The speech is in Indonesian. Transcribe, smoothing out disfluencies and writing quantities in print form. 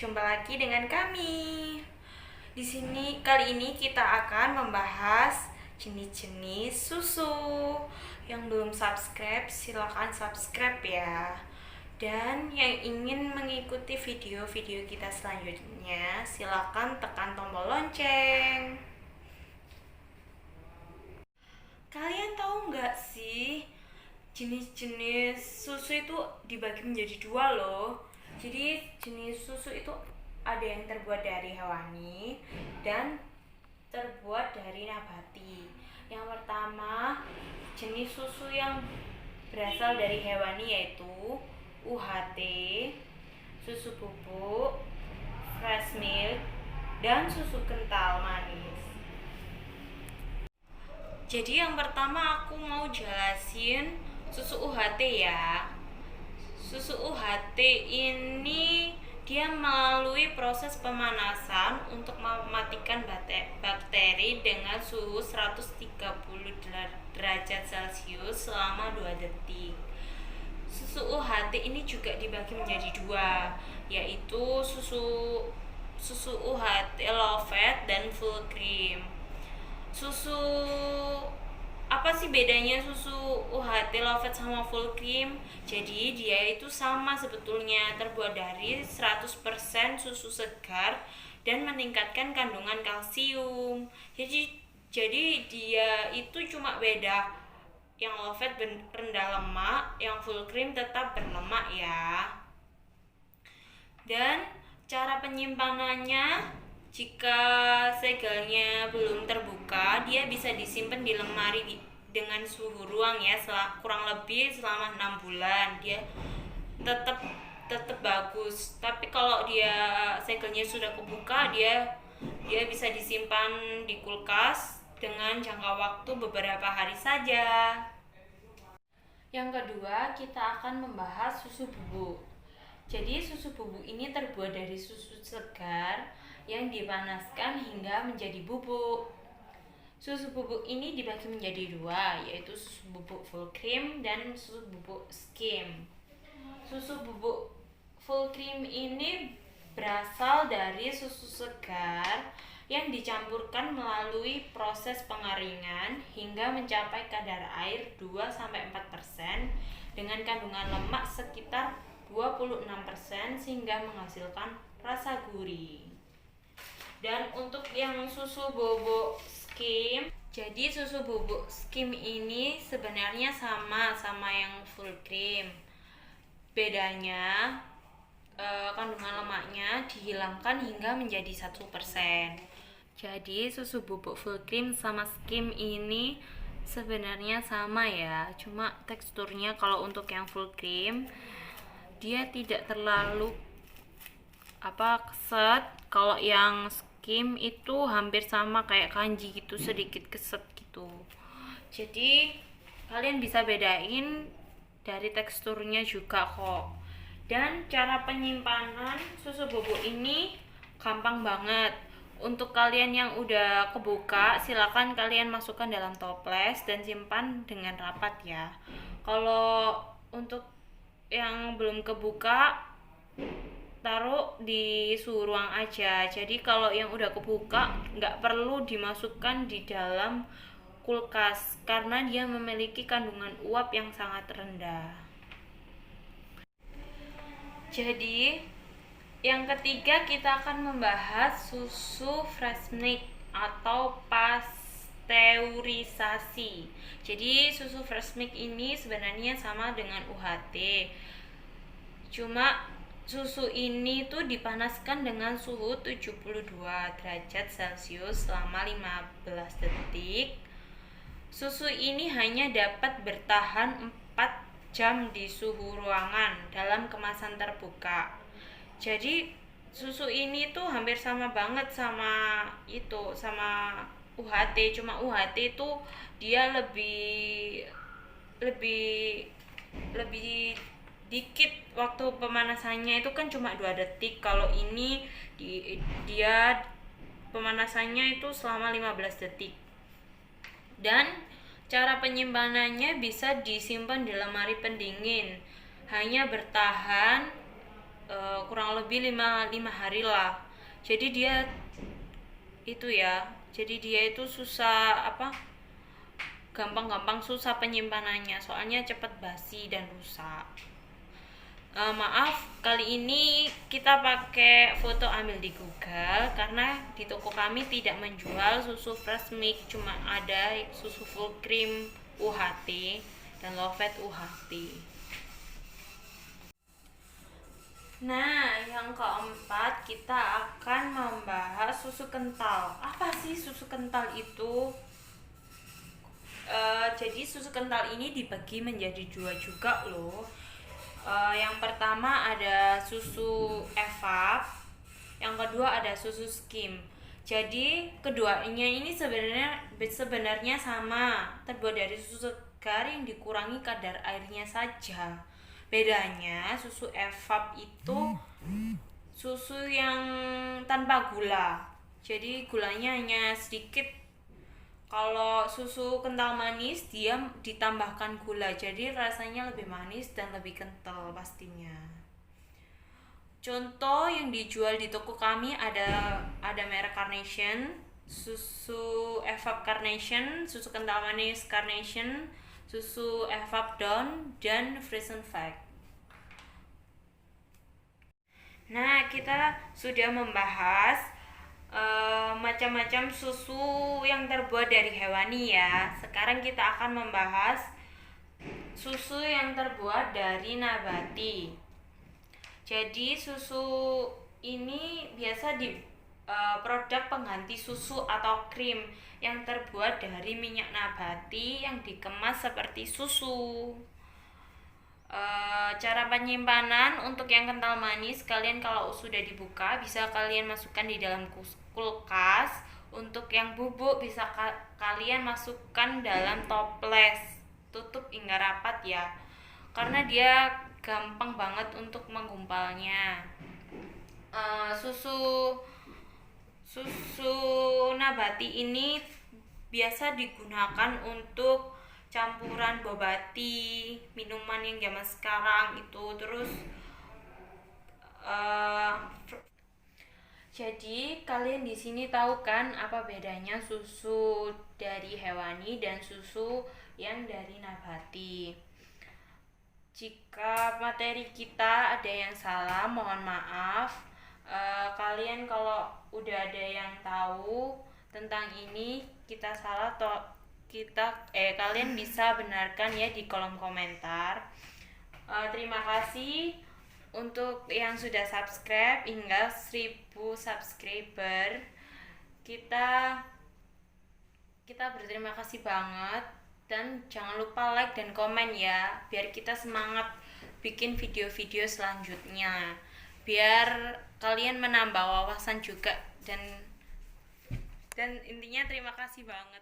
Jumpa lagi dengan kami. Di sini kali ini kita akan membahas jenis-jenis susu. Yang belum subscribe, silakan subscribe ya. Dan yang ingin mengikuti video-video kita selanjutnya, silakan tekan tombol lonceng. Kalian tahu nggak sih, jenis-jenis susu itu dibagi menjadi dua loh. Jadi jenis susu itu ada yang terbuat dari hewani dan terbuat dari nabati. Yang pertama, jenis susu yang berasal dari hewani yaitu UHT, susu bubuk, fresh milk, dan susu kental manis. Jadi yang pertama aku mau jelasin susu UHT ya. Susu UHT ini dia melalui proses pemanasan untuk mematikan bakteri dengan suhu 130 derajat Celcius selama 2 detik. Susu UHT ini juga dibagi menjadi dua, yaitu susu UHT low fat dan full cream. Susu apa sih bedanya susu UHT low fat sama full cream? Jadi dia itu sama sebetulnya, terbuat dari 100% susu segar dan meningkatkan kandungan kalsium. Jadi dia itu cuma beda, yang low fat rendah lemak, yang full cream tetap berlemak ya. Dan cara penyimpanannya, jika segelnya belum terbuka, dia bisa disimpan di lemari dengan suhu ruang ya, kurang lebih selama 6 bulan. Dia tetap bagus. Tapi kalau dia segelnya sudah kebuka, dia bisa disimpan di kulkas dengan jangka waktu beberapa hari saja. Yang kedua, kita akan membahas susu bubuk. Jadi susu bubuk ini terbuat dari susu segar yang dipanaskan hingga menjadi bubuk. Susu bubuk ini dibagi menjadi dua, yaitu susu bubuk full cream dan susu bubuk skim. Susu bubuk full cream ini berasal dari susu segar yang dicampurkan melalui proses pengaringan hingga mencapai kadar air 2-4% dengan kandungan lemak sekitar 26% sehingga menghasilkan rasa gurih. Dan untuk yang susu bubuk skim, jadi susu bubuk skim ini sebenarnya sama yang full cream. Bedanya kandungan lemaknya dihilangkan hingga menjadi 1%. Jadi susu bubuk full cream sama skim ini sebenarnya sama ya, cuma teksturnya kalau untuk yang full cream dia tidak terlalu keset. Kalau yang skim itu hampir sama kayak kanji gitu, sedikit keset gitu. Jadi kalian bisa bedain dari teksturnya juga kok. Dan cara penyimpanan susu bubuk ini gampang banget. Untuk kalian yang udah kebuka, silakan kalian masukkan dalam toples dan simpan dengan rapat ya. Kalau untuk yang belum kebuka, taruh di suhu ruang aja. Jadi kalau yang udah kebuka nggak perlu dimasukkan di dalam kulkas karena dia memiliki kandungan uap yang sangat rendah. Jadi yang ketiga kita akan membahas susu fresh milk atau pasteurisasi. Jadi susu fresh milk ini sebenarnya sama dengan UHT. Cuma susu ini tuh dipanaskan dengan suhu 72 derajat Celcius selama 15 detik. Susu ini hanya dapat bertahan 4 jam di suhu ruangan dalam kemasan terbuka. Jadi susu ini tuh hampir sama banget sama UHT, cuma UHT itu dia lebih dikit waktu pemanasannya, itu kan cuma 2 detik. Kalau ini dia pemanasannya itu selama 15 detik. Dan cara penyimpanannya bisa disimpan di lemari pendingin, hanya bertahan kurang lebih lebih lima hari lah. Jadi dia itu susah gampang susah penyimpanannya, soalnya cepat basi dan rusak. Maaf, kali ini kita pakai foto ambil di Google karena di toko kami tidak menjual susu fresh milk, cuma ada susu full cream UHT dan low fat UHT. Nah, yang keempat kita akan membahas susu kental. Apa sih susu kental itu? Jadi susu kental ini dibagi menjadi dua juga loh. Yang pertama ada susu evap, yang kedua ada susu skim. Jadi keduanya ini sebenarnya sama, terbuat dari susu segar yang dikurangi kadar airnya saja. Bedanya susu evap itu susu yang tanpa gula, jadi gulanya hanya sedikit. Kalau susu kental manis dia ditambahkan gula, jadi rasanya lebih manis dan lebih kental pastinya. Contoh yang dijual di toko kami ada merek Carnation, susu evap Carnation, susu kental manis Carnation, susu evap Dawn, dan Frozen Fact. Nah, kita sudah membahas macam-macam susu yang terbuat dari hewani ya. Sekarang kita akan membahas susu yang terbuat dari nabati. Jadi susu ini biasa di produk pengganti susu atau krim yang terbuat dari minyak nabati yang dikemas seperti susu. Cara penyimpanan untuk yang kental manis, kalian kalau sudah dibuka bisa kalian masukkan di dalam kulkas. Untuk yang bubuk bisa kalian masukkan dalam toples, tutup hingga rapat ya, karena dia gampang banget untuk menggumpalnya. Susu nabati ini biasa digunakan untuk campuran bobati, minuman yang zaman sekarang itu. Terus jadi kalian di sini tahu kan apa bedanya susu dari hewani dan susu yang dari nabati. Jika materi kita ada yang salah, mohon maaf. Kalian kalau udah ada yang tahu tentang ini kita salah kalian bisa benarkan ya di kolom komentar. Terima kasih untuk yang sudah subscribe hingga 1000 subscriber. Kita berterima kasih banget, dan jangan lupa like dan komen ya, biar kita semangat bikin video-video selanjutnya, biar kalian menambah wawasan juga, dan intinya terima kasih banget.